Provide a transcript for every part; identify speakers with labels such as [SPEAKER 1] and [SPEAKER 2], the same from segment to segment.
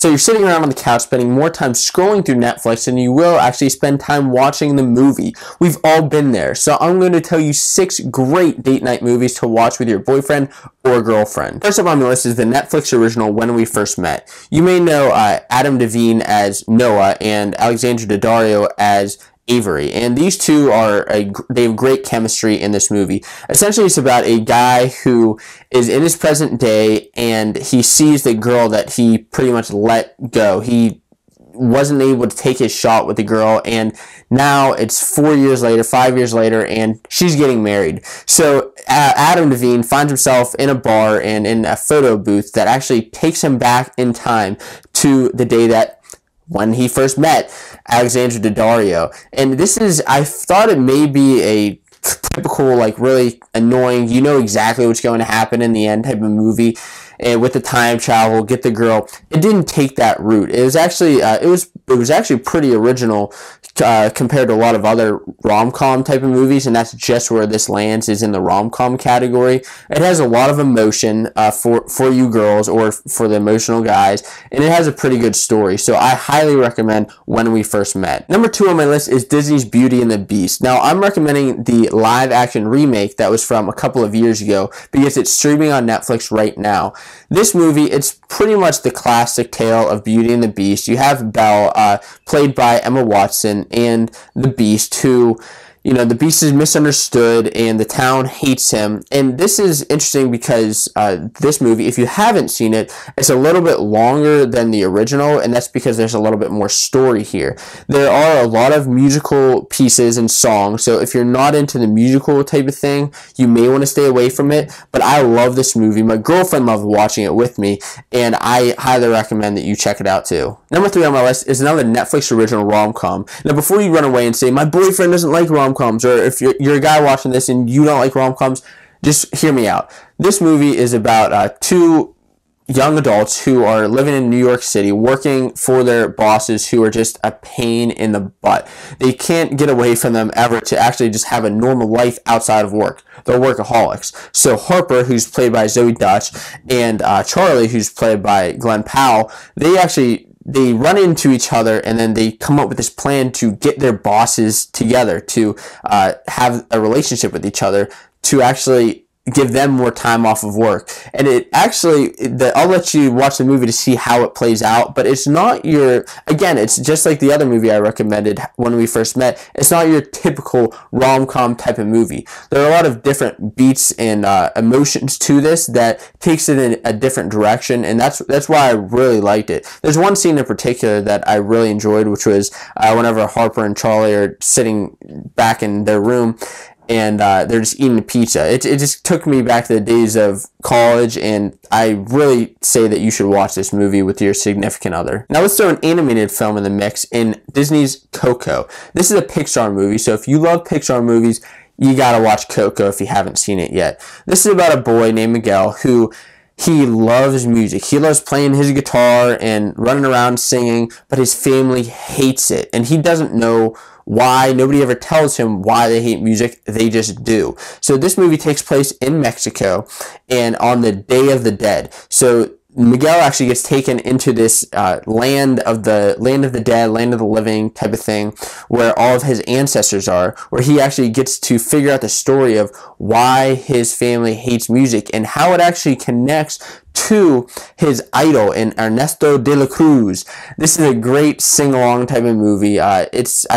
[SPEAKER 1] So you're sitting around on the couch spending more time scrolling through Netflix than you will actually spend time watching the movie. We've all been there. So I'm going to tell you 6 great date night movies to watch with your boyfriend or girlfriend. First up on the list is the Netflix original When We First Met. You may know Adam Devine as Noah and Alexandra Daddario as Avery, and these two they have great chemistry in this movie. Essentially, it's about a guy who is in his present day, and he sees the girl that he pretty much let go. He wasn't able to take his shot with the girl, and now it's 4 years later, 5 years later, and she's getting married. So Adam Devine finds himself in a bar and in a photo booth that actually takes him back in time to the day that when he first met Alexandra Daddario. And this is, I thought it may be a typical, like, really annoying, you know exactly what's going to happen in the end type of movie, and with the time travel, get the girl. It didn't take that route. It was actually, it was actually pretty original compared to a lot of other rom-com type of movies, and that's just where this lands, is in the rom-com category. It has a lot of emotion for you girls or for the emotional guys, and it has a pretty good story. So I highly recommend When We First Met. Number 2 on my list is Disney's Beauty and the Beast. Now, I'm recommending the live-action remake that was from a couple of years ago because it's streaming on Netflix right now. This movie, it's pretty much the classic tale of Beauty and the Beast. You have Belle, played by Emma Watson, and the Beast, who, you know, the Beast is misunderstood and the town hates him. And this is interesting because this movie, if you haven't seen it, it's a little bit longer than the original, and that's because there's a little bit more story here. There are a lot of musical pieces and songs, so if you're not into the musical type of thing, you may want to stay away from it, but I love this movie. My girlfriend loved watching it with me, and I highly recommend that you check it out too. Number 3 on my list is another Netflix original rom-com. Now, before you run away and say, my boyfriend doesn't like rom-coms, or if you're a guy watching this and you don't like rom-coms, just hear me out. This movie is about 2 young adults who are living in New York City, working for their bosses who are just a pain in the butt. They can't get away from them ever to actually just have a normal life outside of work. They're workaholics. So Harper, who's played by Zoe Dutch, and Charlie, who's played by Glenn Powell, they run into each other, and then they come up with this plan to get their bosses together to have a relationship with each other, to actually give them more time off of work. And it actually, I'll let you watch the movie to see how it plays out, but it's not again, it's just like the other movie I recommended, When We First Met. It's not your typical rom-com type of movie. There are a lot of different beats and emotions to this that takes it in a different direction, and that's why I really liked it. There's one scene in particular that I really enjoyed, which was whenever Harper and Charlie are sitting back in their room, and they're just eating pizza. It just took me back to the days of college, and I really say that you should watch this movie with your significant other. Now let's throw an animated film in the mix in Disney's Coco. This is a Pixar movie, so if you love Pixar movies, you gotta watch Coco if you haven't seen it yet. This is about a boy named Miguel who he loves music. He loves playing his guitar and running around singing, but his family hates it, and he doesn't know why. Nobody ever tells him why they hate music. They just do. So this movie takes place in Mexico, and on the Day of the Dead. So Miguel actually gets taken into this land of the dead, land of the living type of thing, where all of his ancestors are, where he actually gets to figure out the story of why his family hates music and how it actually connects to his idol in Ernesto de la Cruz. This is a great sing-along type of movie. I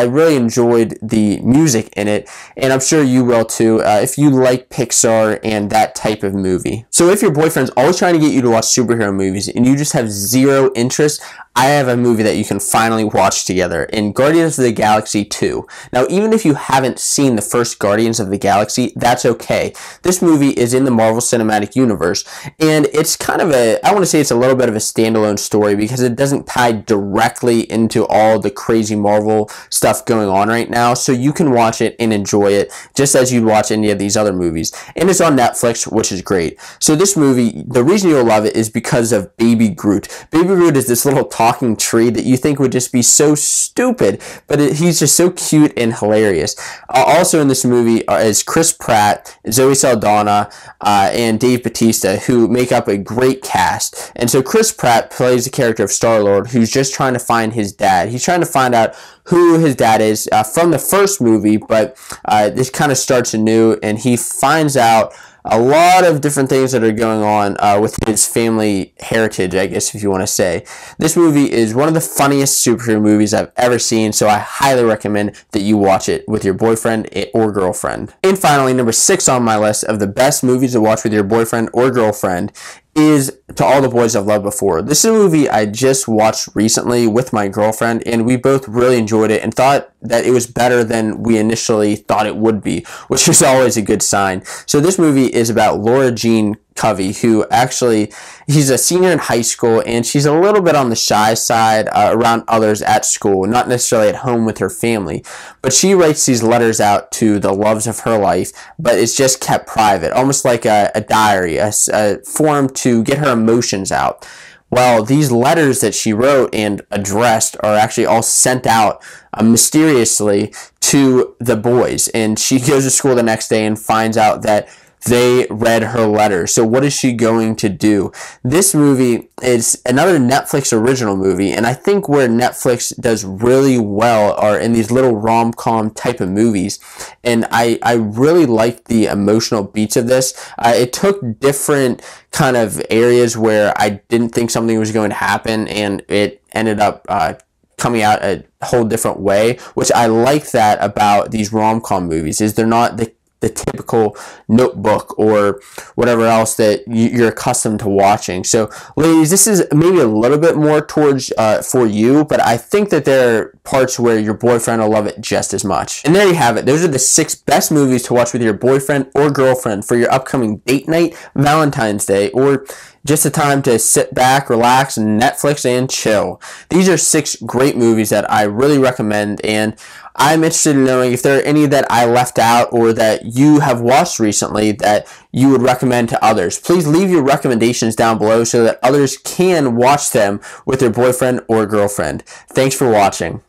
[SPEAKER 1] really enjoyed the music in it, and I'm sure you will too if you like Pixar and that type of movie. So if your boyfriend's always trying to get you to watch superhero movies and you just have zero interest, I have a movie that you can finally watch together in Guardians of the Galaxy 2. Now, even if you haven't seen the first Guardians of the Galaxy, that's okay. This movie is in the Marvel Cinematic Universe, and it's kind of I want to say it's a little bit of a standalone story because it doesn't tie directly into all the crazy Marvel stuff going on right now, so you can watch it and enjoy it just as you'd watch any of these other movies. And it's on Netflix, which is great. So this movie, the reason you'll love it is because of Baby Groot. Baby Groot is this little talking tree that you think would just be so stupid, but he's just so cute and hilarious. Also in this movie is Chris Pratt, Zoe Saldana, and Dave Bautista, who make up a great cast. And so Chris Pratt plays the character of Star-Lord, who's just trying to find his dad. He's trying to find out who his dad is from the first movie, but this kind of starts anew, and he finds out a lot of different things that are going on with his family heritage, I guess, if you want to say. This movie is one of the funniest superhero movies I've ever seen, so I highly recommend that you watch it with your boyfriend or girlfriend. And finally, number 6 on my list of the best movies to watch with your boyfriend or girlfriend is To All the Boys I've Loved Before. This is a movie I just watched recently with my girlfriend, and we both really enjoyed it and thought that it was better than we initially thought it would be, which is always a good sign. So this movie is about Laura Jean Covey, who actually, he's a senior in high school, and she's a little bit on the shy side around others at school, not necessarily at home with her family, but she writes these letters out to the loves of her life, but it's just kept private, almost like a diary, a form to get her emotions out. Well, these letters that she wrote and addressed are actually all sent out mysteriously to the boys, and she goes to school the next day and finds out that they read her letter. So what is she going to do? This movie is another Netflix original movie, and I think where Netflix does really well are in these little rom-com type of movies, and I really like the emotional beats of this. It took different kind of areas where I didn't think something was going to happen, and it ended up coming out a whole different way, which I like that about these rom-com movies, is they're not the typical Notebook or whatever else that you're accustomed to watching. So ladies, this is maybe a little bit more towards for you, but I think that there are parts where your boyfriend will love it just as much. And there you have it. Those are the 6 best movies to watch with your boyfriend or girlfriend for your upcoming date night, Valentine's Day, or just a time to sit back, relax, Netflix, and chill. These are 6 great movies that I really recommend, and I'm interested in knowing if there are any that I left out or that you have watched recently that you would recommend to others. Please leave your recommendations down below so that others can watch them with their boyfriend or girlfriend. Thanks for watching.